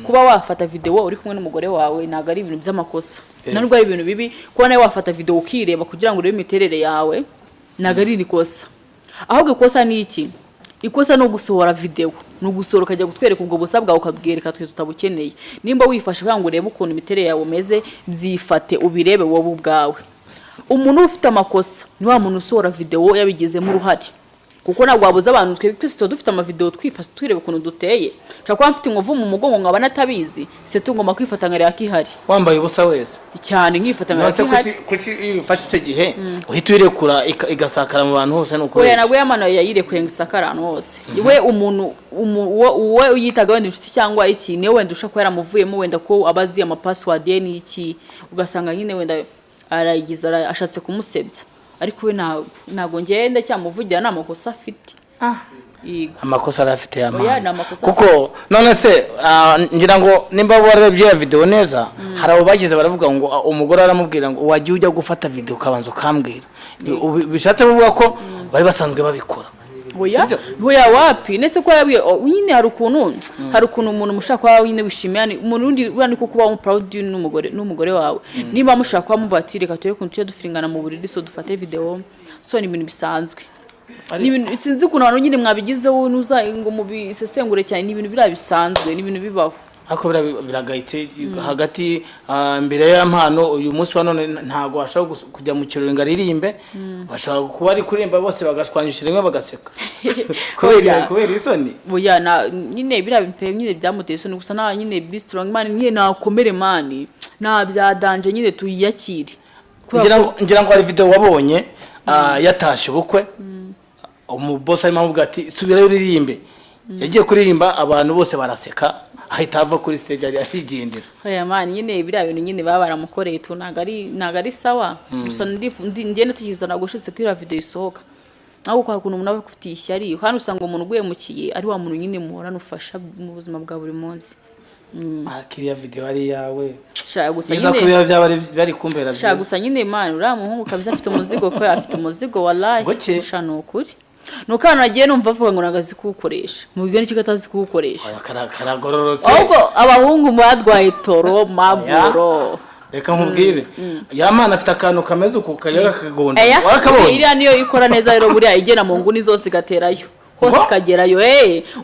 kuba wafata video uri kumwe n'umugore wawe naga ari ibintu by'amakosa nubwo ari ibintu bibi kuba nawe wafata video ukireba kugira ngo urebe imiterere yawe naga ari nikosa ahubwo ikosa ni iki ikosa no gusohora video no gusohora kajya gutwereka ubwo busa bwawe ukabwereka twe tutabukeneye nimba wifashe kugira ngo urebe ukuntu imiterere yawe umeze byifate ubirebe wowe ubwawe umuntu ufite amakosa ni wa muntu usohora video yabigizemo uruhare kuko nagwa wabuza abantu twese dufite ama video twifashe twirebe ukuntu duteye cyakwa mfite inkovu mu mugongo ngaba natabizi se tungoma kwifatanga yakihari wambaye ubusa wese cyane nkifatanga yakihari kuki ifashe icyo gihe uhita urekura igasakara mu bantu hose nuko oya nagwe yamano yayirekuye ngisakara ahantu hose we umuntu uwe uyitaga wenda inshuti cyangwa iki ne wenda ushaka yaramuvuyemo wenda ko abazi ama password ye ni iki ugasanga nyine wenda arayigiza ashatse kumusebya ariko we nago ngende cyamuvugira namakosa afite amakosa arafite yamana kuko none se ngira ngo nimba warebye ya video neza hari abo bagize baravuga ngo umugore aramubwira ngo wagiye ujya gufata video kabanzo kambwira bishatse buvuga ko bari basanzwe babikora Oya wapi nese ko yabwiye nyine hari ukuntu umuntu mushaka wawe nyine wishimiyane umuntu undi urani ko kuba proud n'umugore wawe niba mushaka kwa muvatire katoye kuntu cyo dufiringana mu buriri so dufate video so ni ibintu bisanzwe ni ibintu sinzi kuno abantu nyine mwabigizeho nuza ngo mubisesengure cyane ni ibintu birabisanzwe ni ibintu bibaho ako biragayite hagati mbere ya mpano uyu munsi wa none ntago ashaka kujya mu kirori ngaririmbe bashaka kuba ari kurimba bose bagashwanyishira imwe bagaseka kubera isoni boya nyine birabimpe nyine byamuteye isoni gusa na nyine be strong man nyine nakomere man na byadanje nyine tuyakire ngira ngo hari video wabonye yatashe ubukwe umuboss arimo avuga ati subirayo uririmbe yagiye kuririmba abantu bose baraseka ahita ava kuri stage ari asigendera oya man nyine bira bintu nyine baba baramukoreye tu nagari sawa gusa ngende tugiza nagoshitse kuri video isohoka naho kwa kuntu umuntu abafitiye ishyari kandi usanga umuntu uguhemukiye ari wa muntu nyine muhorana ufasha mu buzima bwa buri munsi kiriya video ari yawe sha gusa nyine kubiba byabari bari kumbera sha gusa nyine man ura muhungu kabisa afite umuzigo ko afite umuzigo wallahi sha nukuri nukana nagiye numva avuga ngo nagazi kuwukoresha mu bigeni kigatazi kuwukoresha karagororotse ahubwo abahungu badwaye toro maburo reka nkubwire yamana afite akantu kameze uko kayaga kagonda warakabonye iriya niyo ikora neza rero buriya igena mu nguni zose gaterayo hose kagerayo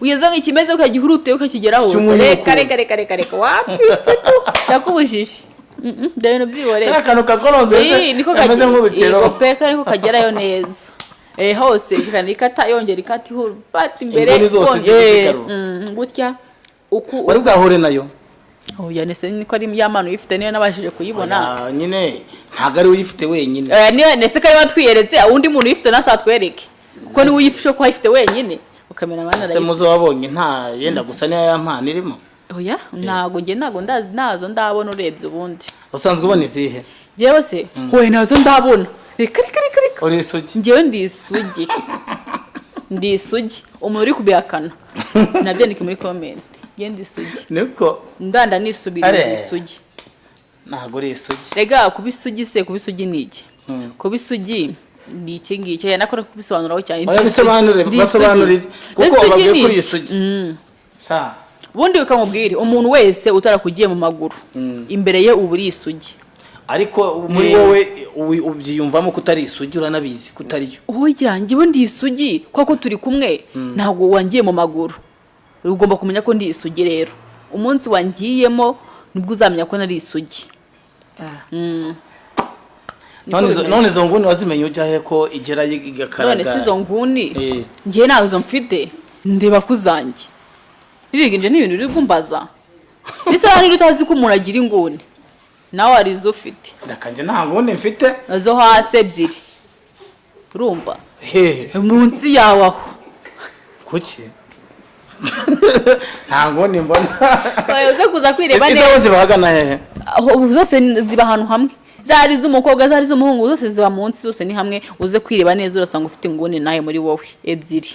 ugeze nk'ikimeze ukagihurute ukakigeraho reka wapi setu yakubujije ndabino byibore akantu kagoronze kameze nk'urukero peka ariko kagerayo neza hose ikata yongera ikati bati imbere gutya uku wari bwahure nayo oya nese niko ari yamano yifite niyo nabashije kuyibona nyine ntago ari uyifite wenyine niyo nese kari batwiyeretse undi muntu yifite nasa twereke kuko ni uyifisho ko ayifite wenyine ukamera abana se muzo wabonye nta yenda gusa niyo yampana irimo oya ntago ndazi nazo ndabona urebye ubundi usanzwe ubona izihe jewe se hoye nazo ndabona reka uri isugi ngewe ndi isugi umuntu uri kubihakana nabyo ni muri comment ndi isugi niko ndanda nisubira isugi ntago uri isugi rega kubisugi se kubisugi niki kubisugi ni iki ngiki yanakora kubisobanuraho cyane basobanurire kuko bagiye kuri isugi sa bundi ukamubwira umuntu wese utarakugiye mu maguru imbere ye uburi isugi ariko muri wowe ubyiyumvamo kutari isugi uranabizi kutariyo oya ngiwe ndi isugi kwako turi kumwe ntago wangiye mu maguru ugomba kumenya ko ndi isugi rero umunsi wangiyemo nibwo uzamenya ko nari isugi none izo nguni wazimenye ujyahe ko igera igakaraga none si izo nguni ngiye nazo mfite ndeba kuzanjye ririginje n'ibintu biri gumbaza nisa rero utazi ko umuntu agira inguni nawe arizo ufite ndakanje nta nguni mfite nazo hasi ebyiri urumva munsi yawe aho kuki nta nguni mbona uze kuza kwireba neza izo zibahagana hehe zose ziba ahantu hamwe zari z'umukobwa zari z'umuhungu zose ziba munsi zose ni hamwe uze kwireba neza urasanga ufite inguni nahe muri wowe ebyiri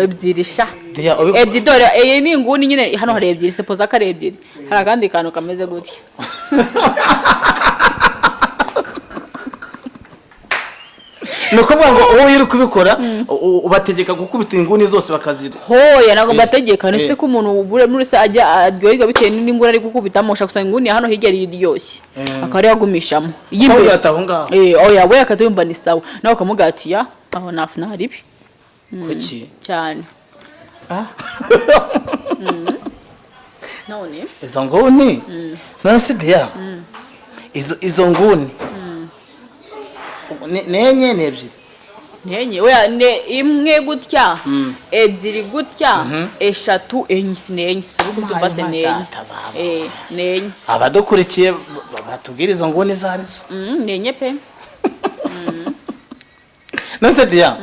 ebyiri sha ebyiri dore iyi ni inguni nyine hano hari ebyiri sepoza kare ebyiri hari akandi kantu kameze gutya ni ukuvuga ngo wowe uri kubikora ubategeka gukubita inguni zose bakazira hoya ntabwo mbategeka nese ko umuntu muri se ajya aryoherwa bitewe n'inguni ari gukubitamo ushaka gusanga inguni hano hirya iryoshye akaba ari yagumishamo y'imbere ataho ngaho oya we akatuyumva ni sawa nawe ukamugatiya aho nafu naharibi kuki cyane none izo nguni nonse dia izo nguni nenye nebyiri nenye oya ne imwe gutya ebyiri gutya eshatu enye nenye sibukutu base nenye nenye abadukurikiye batubwira izo nguni zarizo nenye pe nonse dia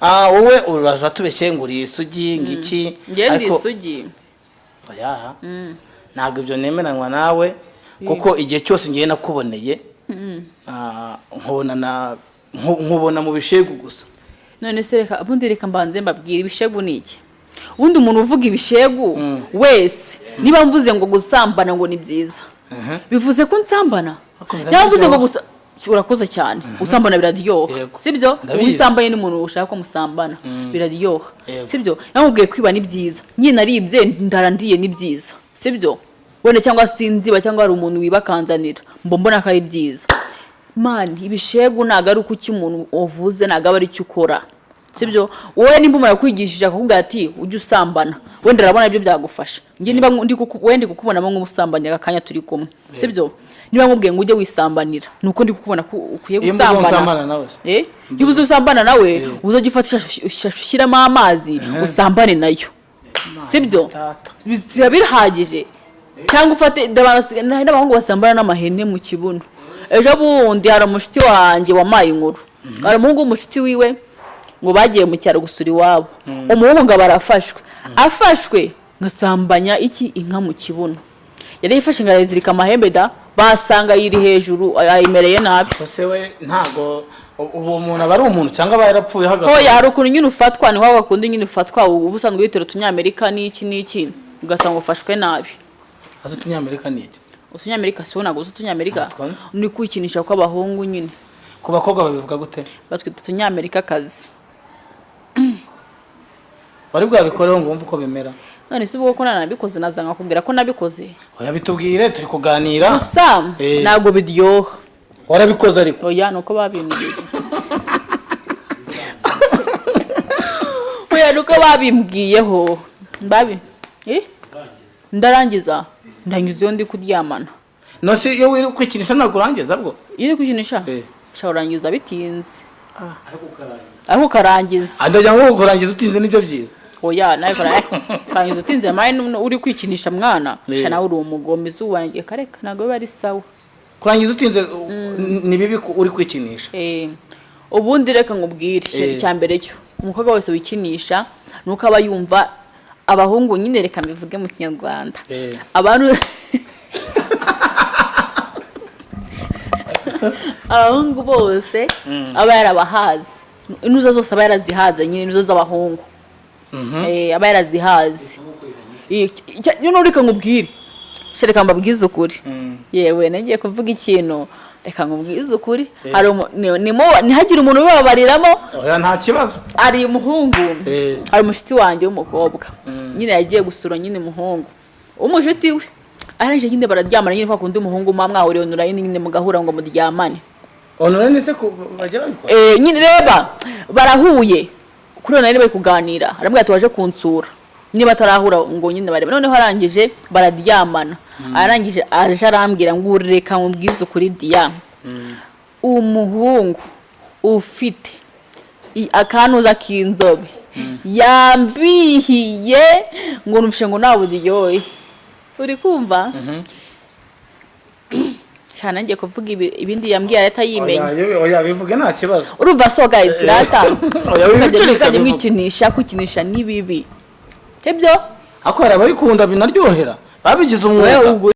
wowe uraje tubeshye nguri isugi ngiki ngende isugi oya ntabwo ibyo nemeranywa nawe kuko igihe cyose ngiye nakuboneye nkubona mu bishegu gusa none se reka ubundi reka mbanze mbabwira ibishegu ni iki ubundi umuntu uvuga ibishegu wese niba mvuze ngo gusambana ngo ni byiza bivuze ko nsambana niba mvuze ngo gusa urakoze cyane usambana biraryoha sibyo usambaye n'umuntu ushaka ko musambana biraryoha sibyo namubwiye kwiba ni byiza nyine aribye ndarandiye ni byiza sibyo wenda cyangwa sindiba cyangwa ari umuntu wibakanzanira mbona ko ari byiza man ibishegu naga ari uko cy'umuntu uvuze naga bari cyo ukora sibyo wowe nimba umara kwigishije akakubwira ati ujye usambana wenda arabona ibyo byagufasha nge niba ndi kukubonamo nk'umusambanya akanya turi kumwe sibyo niba nkubwiye ngo ujye wisambanira nuko ndi kukubona ko ukwiye gusambana niba uzi usambana nawe uzajya ufata ishasho ushyiramo amazi usambane nayo sibyo biba birahagije cyangwa ufate n'abahungu basambana n'amahene mu kibuno ejo bundi hari umushiti wanjye wamaye inkuru hari umuhungu w'umushiti wiwe ngo bagiye mu cyaro gusura iwabo umuhungu ngo afashwe ngasambanya inka mu kibuno yari yifashe ngo arazirika amahembe da basanga yiri hejuru ayimereye nabi ese we ntago uwo muntu aba ari umuntu cyangwa aba yarapfuye hagati hoya hari ukuntu nyine ufatwa ni wowe bakunda nyine ufatwa ubusanzwe witera utunyamerika n'iki ugasanga ufashwe nabi azo utunyamerika ni iki utunyamerika si ntabwo uzi utunyamerika ni kwikinisha kw'abahungu nyine ku bakobwa babivuga gute batwita utunyamerika kazi wari bwabikoreho ngo wumve uko bimera none si ubwo ko nanabikoze naza nkakubwira ko nabikoze oya bitubwire turi kuganira gusa ntabwo biryoha warabikoze ariko oya nuko babimbwiye oya nuko babimbwiyeho ndarangiza ndanyuze ndi kuryamana nose iyo wiri kwikinisha ntabwo urangiza bwo iyo uri kwikinisha urangiza bitinze ariko ukarangiza ndagira ngo kurangiza utinze nibyo byiza oya nawe kurangiza utinze uri kwikinisha mwana nawe uri umugome izuba kareka ntabwo biba ari sawa kurangiza utinze ni bibi uri kwikinisha ubundi reka nkubwire cya mbere cyo umukobwa wese wikinisha nuko aba yumva abahungu nyine reka mbivuge mu kinyarwanda abantu abahungu bose aba yarabahaze inuzo zose aba yarazihaze nyine inuzo z'abahungu aba yarazihaze nyine reka nkubwire reka mbabwize ukuri yewe nagiye kuvuga ikintu reka nkubwize ukuri ntihagire umuntu ubibabariramo nta kibazo ari umuhungu hari umushiti wanjye w'umukobwa nyine yagiye gusura nyine umuhungu umushiti we arangije nyine bararyamana nyine kwa kundi umuhungu mwahuriye onurayini nyine mugahura ngo muryamane onurayini se bajya babikora nyine reba barahuye kuri onurayini bari kuganira arambwira ati waje kunsura niba atarahura ngo nyine barebe noneho arangije bararyamana arangije aje arambwira ngo reka nkubwize ukuri diya umuhungu ufite akanuza k'inzobe yambihiye ngo numvishe ngo nta buryohe uri kumva cyane ngiye kuvuga ibindi yambwiye leta yimenya oya bivuge nta kibazo urumva so guys rata oya kwikinisha ni bibi ibyo akora bari kunda binaryohera babigize umwuga